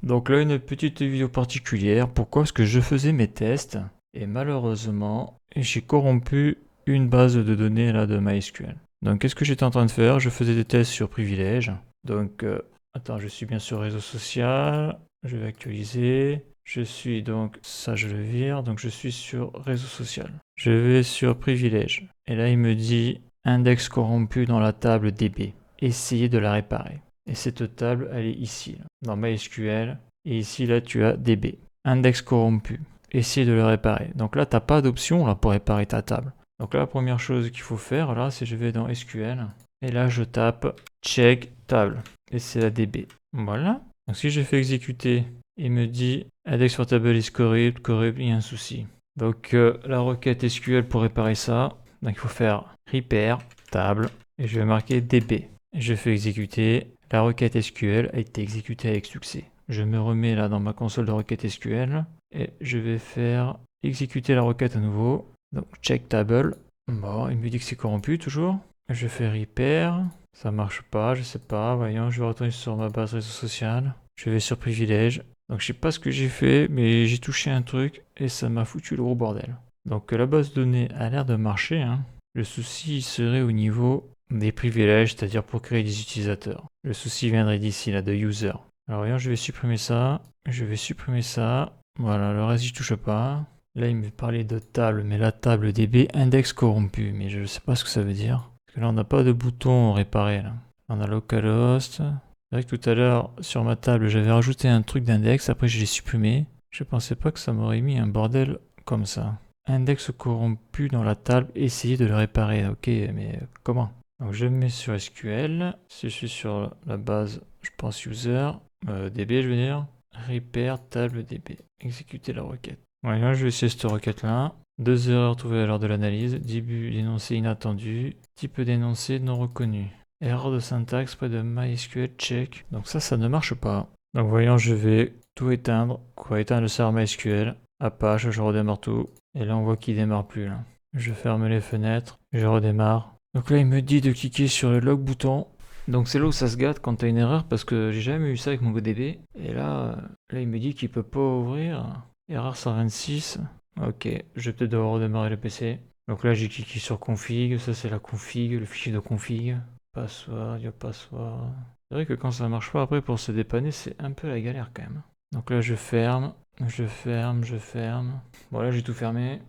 Donc là, une petite vidéo particulière. Pourquoi? Parce que je faisais mes tests et malheureusement, j'ai corrompu une base de données là de MySQL. Donc qu'est-ce que j'étais en train de faire? Je faisais des tests sur privilèges. Donc, attends, je suis bien sur réseau social. Je vais actualiser. Je suis donc, ça je le vire, donc je suis sur réseau social. Je vais sur privilèges. Et là, il me dit index corrompu dans la table DB. Essayez de la réparer. Et cette table, elle est ici, là, dans MySQL. Et ici, là, tu as DB. Index corrompu. Essayez de le réparer. Donc là, tu n'as pas d'option là, pour réparer ta table. Donc là, la première chose qu'il faut faire, là, c'est je vais dans SQL. Et là, je tape check table. Et c'est la DB. Voilà. Donc si je fais exécuter, il me dit index for table is corrupt, il y a un souci. Donc la requête SQL pour réparer ça, donc il faut faire repair table et je vais marquer DB. Et je fais exécuter. La requête SQL a été exécutée avec succès. Je me remets là dans ma console de requête SQL et je vais faire exécuter la requête à nouveau. Donc check table. Bon, il me dit que c'est corrompu toujours. Je fais repair. Ça marche pas, je sais pas. Voyons, je vais retourner sur ma base réseau social. Je vais sur privilèges. Donc je sais pas ce que j'ai fait, mais j'ai touché un truc et ça m'a foutu le gros bordel. Donc la base de données a l'air de marcher, hein. Le souci serait au niveau des privilèges, c'est-à-dire pour créer des utilisateurs. Le souci viendrait d'ici, là, de user. Alors voyons, je vais supprimer ça. Je vais supprimer ça. Voilà, le reste, j'y touche pas. Là, il me parlait de table, mais la table DB index corrompu. Mais je ne sais pas ce que ça veut dire. Parce que là, on n'a pas de bouton réparer. Là. On a localhost. C'est vrai que tout à l'heure, sur ma table, j'avais rajouté un truc d'index. Après, je l'ai supprimé. Je pensais pas que ça m'aurait mis un bordel comme ça. Index corrompu dans la table. Essayez de le réparer. Ok, mais comment? Donc, je me mets sur SQL. Si je suis sur la base, je pense user. DB, je veux dire. Repair table DB. Exécuter la requête. Ouais, là, je vais essayer cette requête-là. 2 erreurs trouvées lors de l'analyse. Début d'énoncé inattendu. Type d'énoncé non reconnu. Erreur de syntaxe près de MySQL check. Donc ça ne marche pas. Donc voyons, je vais tout éteindre. Quoi, éteindre le serveur MySQL. Apache, je redémarre tout. Et là, on voit qu'il démarre plus. Là. Je ferme les fenêtres. Je redémarre. Donc là, il me dit de cliquer sur le log bouton. Donc c'est là où ça se gâte quand t'as une erreur parce que j'ai jamais eu ça avec MongoDB. Et là il me dit qu'il peut pas ouvrir. Erreur 126. Ok, je vais peut-être devoir redémarrer le PC. Donc là j'ai cliqué sur config, ça c'est la config, le fichier de config. Password, password. C'est vrai que quand ça marche pas après pour se dépanner, c'est un peu la galère quand même. Donc là je ferme, je ferme, je ferme. Bon là j'ai tout fermé.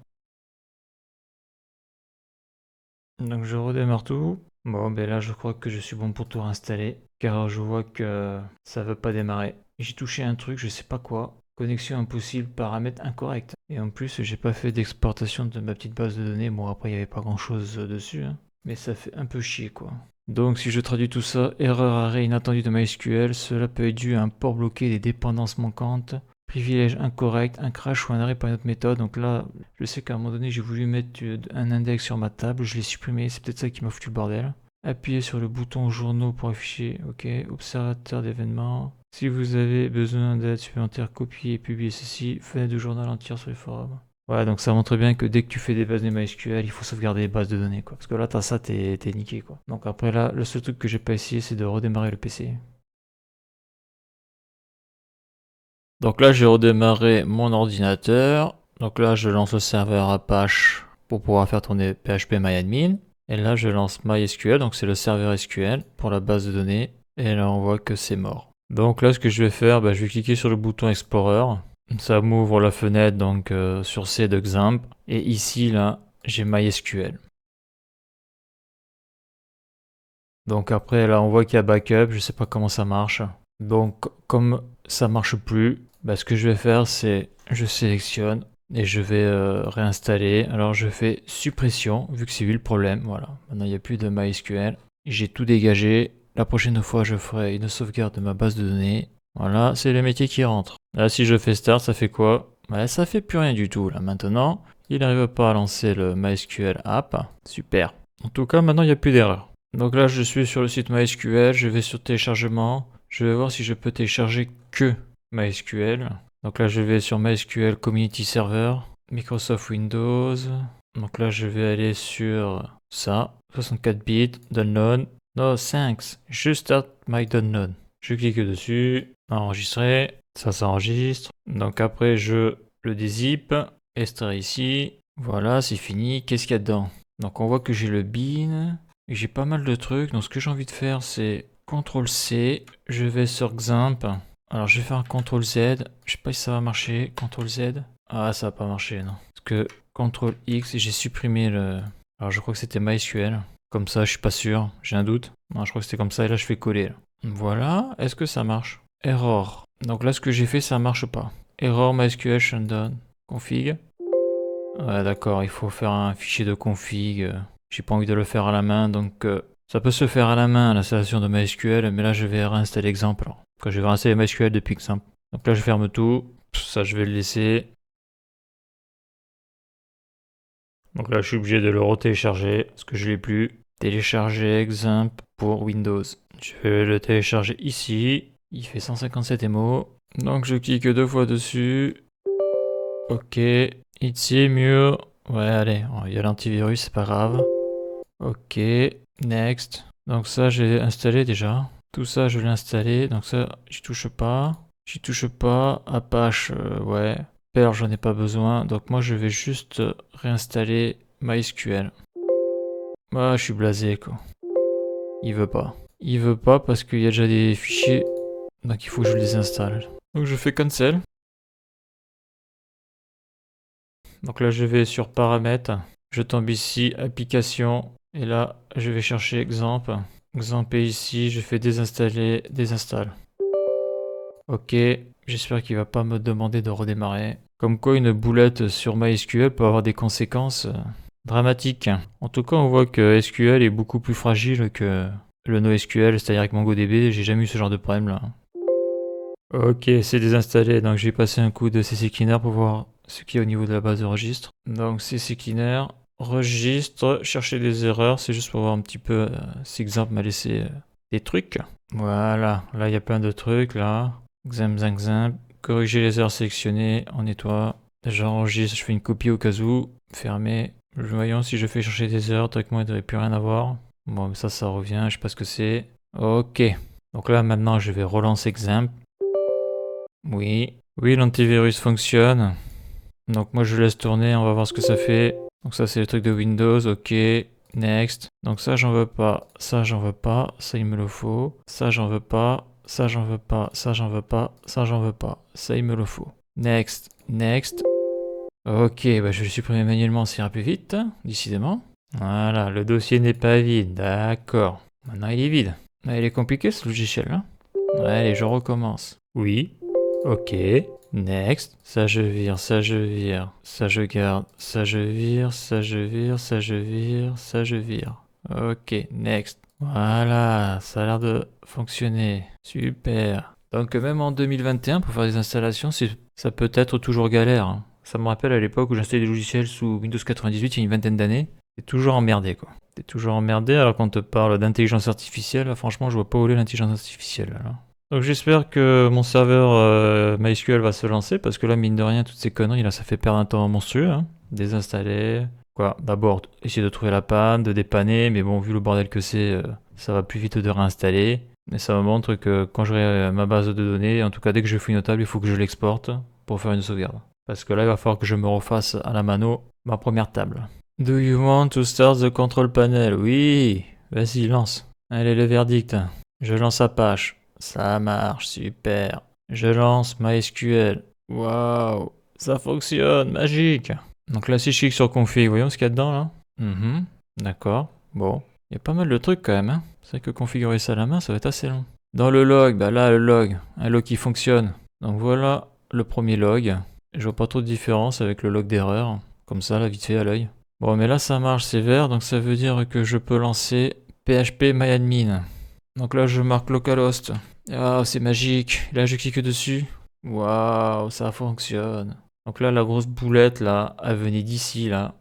Donc je redémarre tout. Bon ben là je crois que je suis bon pour tout réinstaller. Car je vois que ça veut pas démarrer. J'ai touché un truc, je sais pas quoi. Connexion impossible, paramètre incorrect. Et en plus, j'ai pas fait d'exportation de ma petite base de données. Bon, après, il n'y avait pas grand chose dessus, hein. Mais ça fait un peu chier, quoi. Donc, si je traduis tout ça, erreur arrêt inattendu de MySQL, cela peut être dû à un port bloqué, des dépendances manquantes, privilège incorrect, un crash ou un arrêt par une autre méthode. Donc là, je sais qu'à un moment donné, j'ai voulu mettre un index sur ma table, je l'ai supprimé, c'est peut-être ça qui m'a foutu le bordel. Appuyez sur le bouton journaux pour afficher, ok, observateur d'événements. Si vous avez besoin d'aide supplémentaire, copiez et publiez ceci. Fenêtre de journal entière sur les forums. Ouais, donc ça montre bien que dès que tu fais des bases de MySQL, il faut sauvegarder les bases de données, quoi. Parce que là, t'as ça, t'es niqué, quoi. Donc après là, le seul truc que j'ai pas essayé, c'est de redémarrer le PC. Donc là, j'ai redémarré mon ordinateur. Donc là, je lance le serveur Apache pour pouvoir faire tourner phpMyAdmin. Et là, je lance MySQL, donc c'est le serveur SQL pour la base de données. Et là, on voit que c'est mort. Donc là, ce que je vais faire, je vais cliquer sur le bouton Explorer. Ça m'ouvre la fenêtre donc sur C de XAMPP. Et ici, là, j'ai MySQL. Donc après, là, on voit qu'il y a backup. Je sais pas comment ça marche. Donc, comme ça marche plus, ce que je vais faire, c'est je sélectionne et je vais réinstaller. Alors, je fais suppression, vu que c'est lui le problème. Voilà, maintenant il n'y a plus de MySQL. J'ai tout dégagé. La prochaine fois, je ferai une sauvegarde de ma base de données. Voilà, c'est le métier qui rentre. Là, si je fais start, ça fait quoi? Ça fait plus rien du tout. Là, maintenant, il n'arrive pas à lancer le MySQL app. Super. En tout cas, maintenant, il n'y a plus d'erreur. Donc là, je suis sur le site MySQL. Je vais sur téléchargement. Je vais voir si je peux télécharger que MySQL. Donc là, je vais sur MySQL Community Server, Microsoft Windows. Donc là, je vais aller sur ça, 64 bits, download. No, thanks, just start my download. Je clique dessus, enregistrer, ça s'enregistre. Donc après je le dézip, extraire ici. Voilà, c'est fini. Qu'est-ce qu'il y a dedans? Donc on voit que j'ai le bin, et j'ai pas mal de trucs. Donc ce que j'ai envie de faire c'est CTRL-C, je vais sur Xamp. Alors je vais faire un CTRL-Z, je sais pas si ça va marcher, CTRL-Z. Ah ça va pas marcher non. Parce que CTRL-X et j'ai supprimé le... Alors je crois que c'était MySQL. Comme ça je suis pas sûr, j'ai un doute. Non je crois que c'était comme ça et là je fais coller. Là. Voilà, est-ce que ça marche? Error. Donc là ce que j'ai fait ça marche pas. Error MySQL shutdown. Config. Ouais d'accord, il faut faire un fichier de config. J'ai pas envie de le faire à la main donc... ça peut se faire à la main l'installation de MySQL, mais là je vais réinstaller Xampp. Alors. Quand je vais réinstaller MySQL depuis Xampp. Donc là je ferme tout, ça je vais le laisser. Donc là je suis obligé de le retélécharger parce que je l'ai plus. Télécharger Xampp pour Windows. Je vais le télécharger ici. Il fait 157 MO. Donc je clique 2 fois dessus. Ok. Ici mieux. Ouais allez, il y a l'antivirus, c'est pas grave. Ok. Next. Donc ça j'ai installé déjà. Tout ça je l'ai installé. Donc ça j'y touche pas. J'y touche pas. Apache, ouais. Perl j'en ai pas besoin. Donc moi je vais juste réinstaller MySQL. Ah je suis blasé quoi. Il veut pas. Il veut pas parce qu'il y a déjà des fichiers. Donc il faut que je les installe. Donc je fais cancel. Donc là je vais sur paramètres. Je tombe ici, application. Et là je vais chercher Xampp. Xampp est ici, je fais désinstaller, désinstalle. Ok, j'espère qu'il va pas me demander de redémarrer. Comme quoi une boulette sur MySQL peut avoir des conséquences dramatiques. En tout cas on voit que SQL est beaucoup plus fragile que le NoSQL, c'est-à-dire avec MongoDB, j'ai jamais eu ce genre de problème là. Ok, c'est désinstallé, donc j'ai passé un coup de CCleaner pour voir ce qu'il y a au niveau de la base de registre. Donc CCleaner, registre, chercher des erreurs, c'est juste pour voir un petit peu si Xampp m'a laissé des trucs. Voilà, là il y a plein de trucs là. Xampp, corriger les erreurs sélectionnées, on nettoie. J'enregistre, je fais une copie au cas où, fermer. Voyons si je fais chercher des erreurs, théoriquement il ne devrait plus rien avoir. Bon, ça revient, je sais pas ce que c'est. Ok, donc là maintenant je vais relancer Xampp. Oui, l'antivirus fonctionne. Donc moi je laisse tourner, on va voir ce que ça fait. Donc ça c'est le truc de Windows, ok. Next. Donc ça j'en veux pas, ça j'en veux pas, ça il me le faut. Ça j'en veux pas, ça j'en veux pas, ça j'en veux pas, ça j'en veux pas, ça il me le faut. Next, next. Ok, bah je vais le supprimer manuellement, ça ira plus vite, décidément. Voilà, le dossier n'est pas vide, d'accord. Maintenant il est vide. Ah, il est compliqué ce logiciel là. Allez, je recommence. Oui. Ok. Next. Ça je vire, ça je vire, ça je garde, ça je vire, ça je vire, ça je vire, ça je vire. Ok, next. Voilà, ça a l'air de fonctionner. Super. Donc même en 2021, pour faire des installations, ça peut être toujours galère. Hein. Ça me rappelle à l'époque où j'installais des logiciels sous Windows 98 il y a une vingtaine d'années. T'es toujours emmerdé quoi. T'es toujours emmerdé alors qu'on te parle d'intelligence artificielle. Là, franchement, je vois pas où est l'intelligence artificielle. Là. Donc j'espère que mon serveur MySQL va se lancer parce que là, mine de rien, toutes ces conneries là, ça fait perdre un temps monstrueux. Hein. Désinstaller. Quoi, d'abord, essayer de trouver la panne, de dépanner, mais bon, vu le bordel que c'est, ça va plus vite de réinstaller. Mais ça me montre que quand j'aurai ma base de données, en tout cas dès que je fouille une table, il faut que je l'exporte pour faire une sauvegarde. Parce que là, il va falloir que je me refasse à la mano ma première table. Do you want to start the control panel? Oui, vas-y, lance. Allez, le verdict. Je lance Apache. Ça marche, super. Je lance MySQL. Waouh, ça fonctionne, magique. Donc là, si je clique sur config, voyons ce qu'il y a dedans là. D'accord, bon. Il y a pas mal de trucs quand même. Hein. C'est vrai que configurer ça à la main, ça va être assez long. Dans le log, bah là, le log, un log qui fonctionne. Donc voilà le premier log. Je vois pas trop de différence avec le log d'erreur. Comme ça, là, vite fait à l'œil. Bon, mais là, ça marche, c'est vert. Donc ça veut dire que je peux lancer phpMyAdmin. Donc là, je marque localhost. Ah, c'est magique. Là, je clique dessus. Waouh, ça fonctionne. Donc là, la grosse boulette, là, elle venait d'ici, là.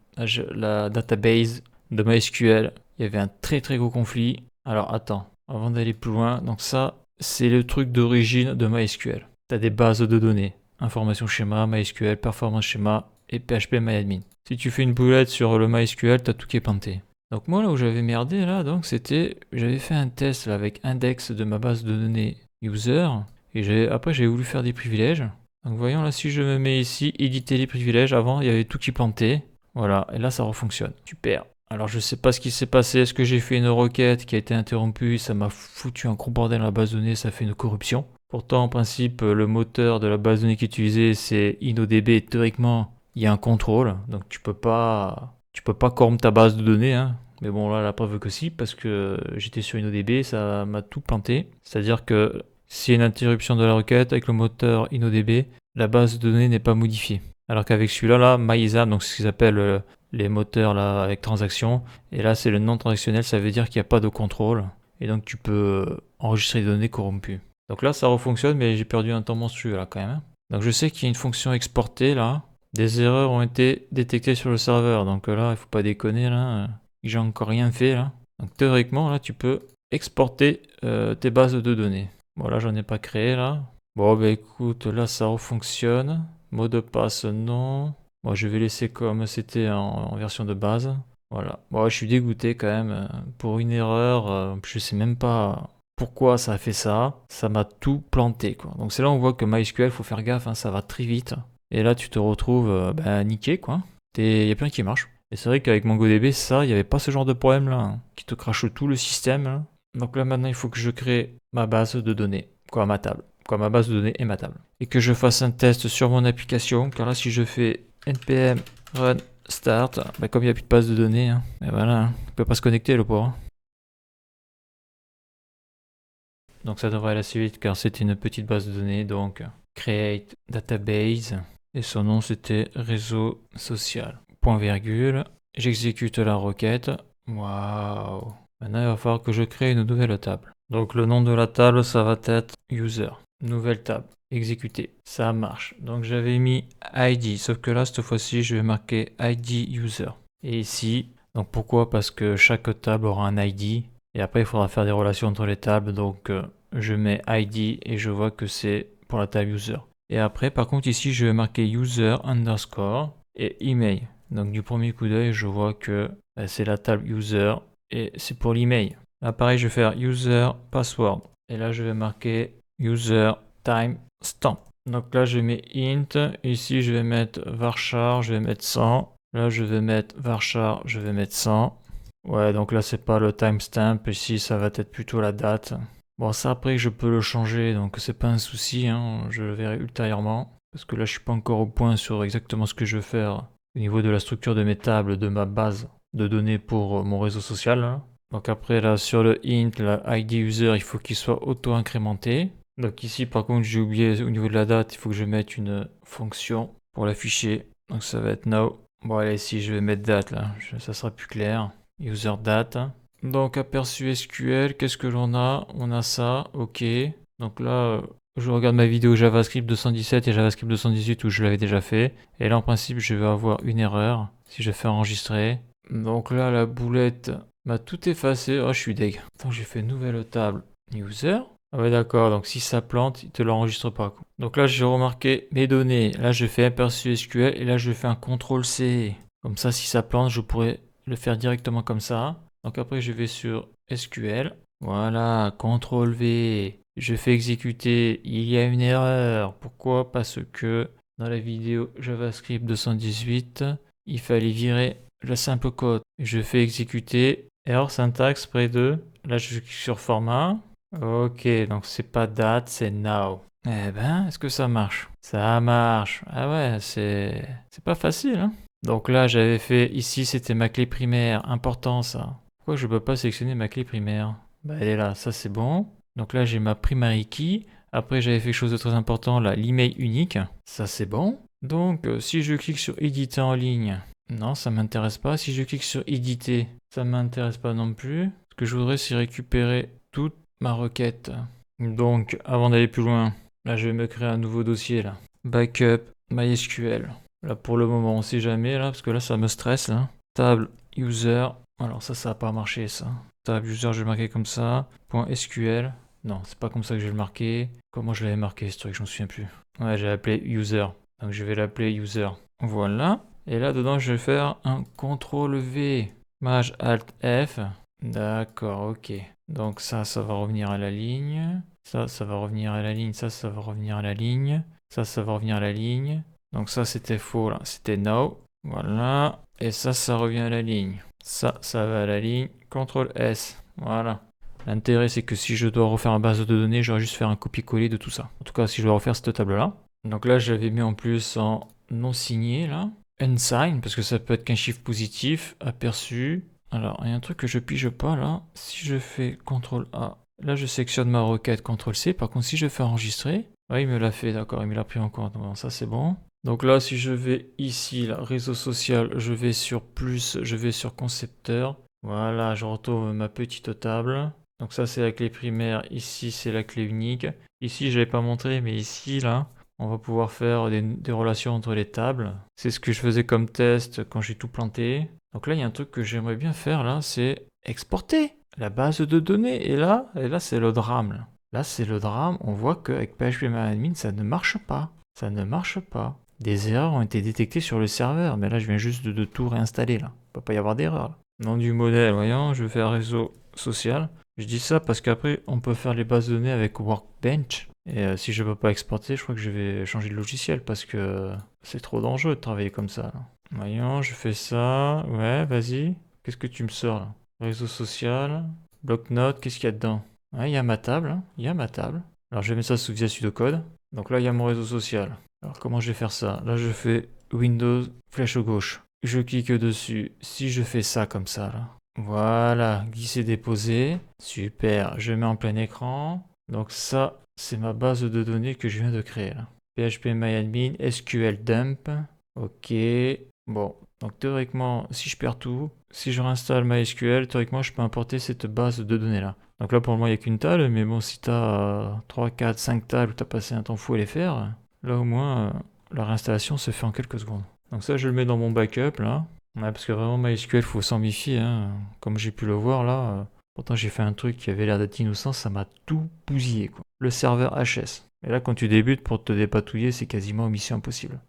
La database de MySQL. Il y avait un très très gros conflit. Alors, attends, avant d'aller plus loin. Donc ça, c'est le truc d'origine de MySQL. Tu as des bases de données. Information schéma, MySQL, performance schéma et phpMyAdmin. Si tu fais une boulette sur le MySQL, tu as tout qui est pinté. Donc moi, là où j'avais merdé, là, donc c'était... J'avais fait un test là, avec index de ma base de données user. Et après, j'ai voulu faire des privilèges. Donc voyons là, si je me mets ici, éditer les privilèges, avant il y avait tout qui plantait. Voilà, et là ça refonctionne. Super. Alors je sais pas ce qui s'est passé, est-ce que j'ai fait une requête qui a été interrompue, ça m'a foutu un gros bordel dans la base de données, ça fait une corruption. Pourtant en principe, le moteur de la base de données qui est utilisé c'est InnoDB, théoriquement il y a un contrôle, donc tu peux pas corrompre ta base de données, hein. Mais bon là la preuve que si, parce que j'étais sur InnoDB, ça m'a tout planté. C'est-à-dire que s'il y a une interruption de la requête avec le moteur InnoDB, la base de données n'est pas modifiée. Alors qu'avec celui-là, là, MyExam, donc c'est ce qu'ils appellent les moteurs là avec transaction, et là c'est le non transactionnel, ça veut dire qu'il n'y a pas de contrôle, et donc tu peux enregistrer des données corrompues. Donc là ça refonctionne, mais j'ai perdu un temps monstrueux là quand même. Donc je sais qu'il y a une fonction exportée là, des erreurs ont été détectées sur le serveur, donc là il faut pas déconner là, j'ai encore rien fait là. Donc théoriquement là tu peux exporter tes bases de données. Bon là j'en ai pas créé là. Bon bah écoute, là ça refonctionne. Mot de passe non. Bon je vais laisser comme c'était en version de base. Voilà. Bon je suis dégoûté quand même. Pour une erreur, je sais même pas pourquoi ça a fait ça. Ça m'a tout planté quoi. Donc c'est là où on voit que MySQL, faut faire gaffe, hein, ça va très vite. Et là tu te retrouves niqué quoi. Il y a plein qui marche. Et c'est vrai qu'avec MongoDB, ça, il n'y avait pas ce genre de problème là, hein, qui te crache tout le système là. Donc là maintenant il faut que je crée ma base de données, quoi ma table, quoi ma base de données et ma table. Et que je fasse un test sur mon application, car là si je fais npm run start, comme il n'y a plus de base de données, hein, et voilà, hein, il ne peut pas se connecter le pauvre. Donc ça devrait aller assez vite car c'était une petite base de données, donc create database, et son nom c'était réseau social. Point virgule, j'exécute la requête, waouh. Maintenant il va falloir que je crée une nouvelle table. Donc le nom de la table ça va être user, nouvelle table, exécuter, ça marche. Donc j'avais mis ID, sauf que là cette fois-ci je vais marquer ID user. Et ici, donc pourquoi? Parce que chaque table aura un ID, et après il faudra faire des relations entre les tables, donc je mets ID et je vois que c'est pour la table user. Et après par contre ici je vais marquer user underscore et email. Donc du premier coup d'œil je vois que c'est la table user et c'est pour l'email. Là pareil je vais faire user password et là je vais marquer user time stamp. Donc là je mets int, ici je vais mettre varchar, je vais mettre 100. Là je vais mettre varchar, je vais mettre 100. Ouais donc là c'est pas le timestamp, ici ça va être plutôt la date. Bon ça après je peux le changer donc c'est pas un souci, hein, je le verrai ultérieurement. Parce que là je suis pas encore au point sur exactement ce que je veux faire au niveau de la structure de mes tables, de ma base de données pour mon réseau social. Hein. Donc après là sur le int, la ID user il faut qu'il soit auto-incrémenté. Donc ici par contre j'ai oublié au niveau de la date, il faut que je mette une fonction pour l'afficher. Donc ça va être now. Bon allez ici je vais mettre date là, ça sera plus clair. User date. Donc aperçu SQL, qu'est-ce que l'on a? On a ça, ok. Donc là je regarde ma vidéo JavaScript 217 et JavaScript 218 où je l'avais déjà fait. Et là en principe je vais avoir une erreur si je fais enregistrer. Donc là la boulette m'a tout effacé. Oh je suis deg. Donc j'ai fait une nouvelle table user. Ah ouais d'accord, donc si ça plante, il te l'enregistre pas. Donc là j'ai remarqué mes données. Là je fais aperçu SQL et là je fais un CTRL C. Comme ça si ça plante je pourrais le faire directement comme ça. Donc après je vais sur SQL. Voilà, CTRL V. Je fais exécuter, il y a une erreur. Pourquoi? Parce que dans la vidéo JavaScript 218, il fallait virer le simple code. Je fais exécuter, erreur syntaxe près de, là je clique sur format. Ok, donc c'est pas date, c'est now. Eh ben, est-ce que ça marche? Ça marche. Ah ouais, c'est pas facile, hein. Donc là j'avais fait, ici c'était ma clé primaire, important ça. Pourquoi je peux pas sélectionner ma clé primaire? Bah elle est là, ça c'est bon. Donc là j'ai ma primary key. Après j'avais fait quelque chose de très important là, l'email unique. Ça c'est bon. Donc si je clique sur éditer en ligne, non ça m'intéresse pas. Si je clique sur éditer, ça m'intéresse pas non plus. Ce que je voudrais c'est récupérer toute ma requête. Donc avant d'aller plus loin, là je vais me créer un nouveau dossier là. Backup MySQL. Là pour le moment on sait jamais là parce que là ça me stresse là. Table user. Alors ça va pas marcher ça. Table user je vais le marquer comme ça. Point SQL. Non c'est pas comme ça que je vais le marquer. Comment je l'avais marqué ce truc, je m'en souviens plus. Ouais j'ai appelé user. Donc je vais l'appeler user. Voilà. Et là dedans je vais faire un CTRL V. Maj Alt F. D'accord ok. Donc ça va revenir à la ligne. Ça va revenir à la ligne. Ça va revenir à la ligne. Ça va revenir à la ligne. Donc ça, c'était faux, là. C'était no. Voilà. Et ça revient à la ligne. Ça va à la ligne. CTRL S. Voilà. L'intérêt, c'est que si je dois refaire une base de données, j'aurais juste faire un copier-coller de tout ça. En tout cas, si je dois refaire cette table-là. Donc là, j'avais mis en plus en non signé, là. Unsigned, parce que ça peut être qu'un chiffre positif, aperçu. Alors, il y a un truc que je pige pas, là. Si je fais CTRL A, là, je sélectionne ma requête, CTRL C. Par contre, si je fais enregistrer, ouais, il me l'a fait, d'accord, il me l'a pris en compte. Bon, ça, c'est bon. Donc là, si je vais ici, là, réseau social, je vais sur plus, je vais sur concepteur. Voilà, je retrouve ma petite table. Donc ça, c'est la clé primaire. Ici, c'est la clé unique. Ici, je l'avais pas montré, mais ici, là, on va pouvoir faire des relations entre les tables. C'est ce que je faisais comme test quand j'ai tout planté. Donc là, il y a un truc que j'aimerais bien faire, là, c'est exporter la base de données. Et là c'est le drame. Là, c'est le drame. On voit qu'avec PHPMyAdmin, ça ne marche pas. Ça ne marche pas. Des erreurs ont été détectées sur le serveur. Mais là, je viens juste de tout réinstaller, là. Il ne peut pas y avoir d'erreur. Nom du modèle, voyons, je vais faire réseau social. Je dis ça parce qu'après, on peut faire les bases de données avec Workbench. Et si je ne peux pas exporter, je crois que je vais changer de logiciel parce que c'est trop dangereux de travailler comme ça, là. Voyons, je fais ça. Ouais, vas-y. Qu'est-ce que tu me sors, là? Réseau social, bloc-notes, qu'est-ce qu'il y a dedans? Ouais, il y a ma table, hein. Il y a ma table. Alors, je vais mettre ça sous via pseudocode. Donc là, il y a mon réseau social. Alors, comment je vais faire ça? Là, je fais Windows, flèche gauche. Je clique dessus. Si je fais ça comme ça, là. Voilà, glisser, déposer. Super, je mets en plein écran. Donc ça, c'est ma base de données que je viens de créer, là. PHPMyAdmin, SQL dump. Ok. Bon, donc théoriquement, si je perds tout, si je réinstalle MySQL, théoriquement, je peux importer cette base de données-là. Donc là, pour le moment, il n'y a qu'une table, mais bon, si tu as 3, 4, 5 tables où tu as passé un temps fou à les faire, là au moins, la réinstallation se fait en quelques secondes. Donc ça, je le mets dans mon backup, là. Ouais, parce que vraiment, MySQL, faut s'en méfier, hein. Comme j'ai pu le voir, là, pourtant j'ai fait un truc qui avait l'air d'être innocent, ça m'a tout bousillé, quoi. Le serveur HS. Et là, quand tu débutes, pour te dépatouiller, c'est quasiment mission impossible.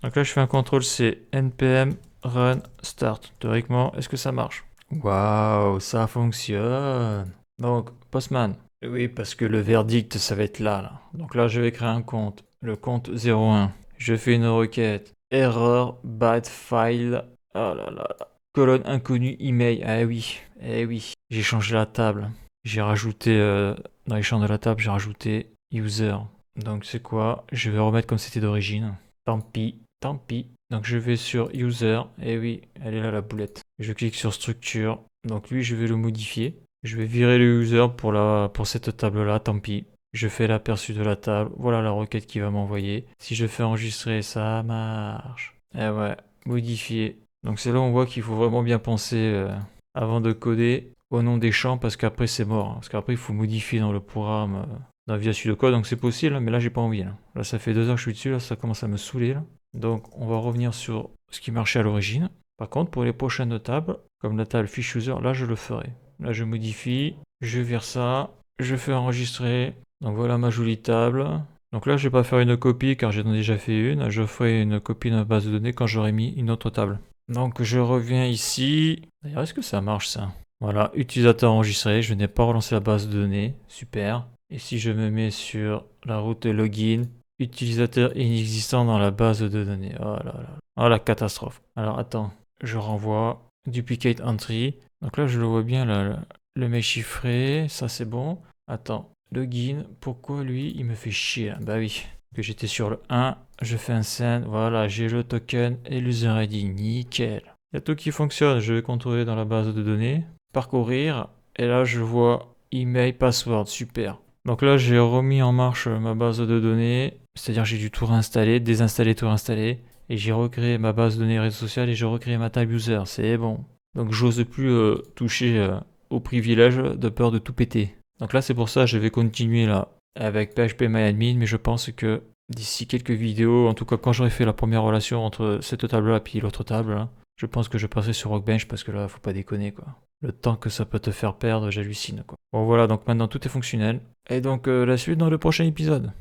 Donc là, je fais un CTRL C, npm run start. Théoriquement, est-ce que ça marche? Waouh, ça fonctionne. Donc, Postman. Oui, parce que le verdict, ça va être là. Donc là, je vais créer un compte. Le compte 01. Je fais une requête. Error, bad file. Oh là là. Colonne inconnue, email. Ah oui, eh oui. J'ai changé la table. J'ai rajouté, dans les champs de la table, j'ai rajouté user. Donc c'est quoi? Je vais remettre comme c'était d'origine. Tant pis. Tant pis. Donc je vais sur User. Et oui, elle est là la boulette. Je clique sur Structure. Donc lui, je vais le modifier. Je vais virer le User pour cette table-là. Tant pis. Je fais l'aperçu de la table. Voilà la requête qu'il va m'envoyer. Si je fais enregistrer, ça marche. Et ouais, modifier. Donc c'est là où on voit qu'il faut vraiment bien penser avant de coder au nom des champs parce qu'après c'est mort. Parce qu'après il faut modifier dans le programme via pseudocode. Donc c'est possible, mais là j'ai pas envie. Là ça fait 2 heures que je suis dessus. Là ça commence à me saouler. Là. Donc on va revenir sur ce qui marchait à l'origine. Par contre pour les prochaines tables, comme la table fiche user, là je le ferai. Là je modifie, je vire ça, je fais enregistrer. Donc voilà ma jolie table. Donc là je vais pas faire une copie car j'en ai déjà fait une. Je ferai une copie de ma base de données quand j'aurai mis une autre table. Donc je reviens ici. D'ailleurs est-ce que ça marche ça? Voilà, utilisateur enregistré, je n'ai pas relancé la base de données. Super. Et si je me mets sur la route login, utilisateur inexistant dans la base de données. Oh là là. Oh la catastrophe. Alors attends, je renvoie. Duplicate entry. Donc là je le vois bien, le mail chiffré. Ça c'est bon. Attends, login. Pourquoi lui il me fait chier là? Bah oui. Que j'étais sur le 1. Je fais un send. Voilà, j'ai le token et l'user ID. Nickel. Il y a tout qui fonctionne. Je vais contrôler dans la base de données. Parcourir. Et là je vois email, password. Super. Donc là, j'ai remis en marche ma base de données, c'est-à-dire j'ai dû tout réinstaller, désinstaller, tout réinstaller, et j'ai recréé ma base de données réseau social et j'ai recréé ma table user, c'est bon. Donc j'ose plus toucher au privilège de peur de tout péter. Donc là, c'est pour ça que je vais continuer là avec PHPMyAdmin, mais je pense que d'ici quelques vidéos, en tout cas quand j'aurai fait la première relation entre cette table-là et l'autre table, là, je pense que je passerai sur Workbench parce que là, faut pas déconner quoi. Le temps que ça peut te faire perdre, j'hallucine quoi. Bon voilà, donc maintenant tout est fonctionnel. Et donc la suite dans le prochain épisode.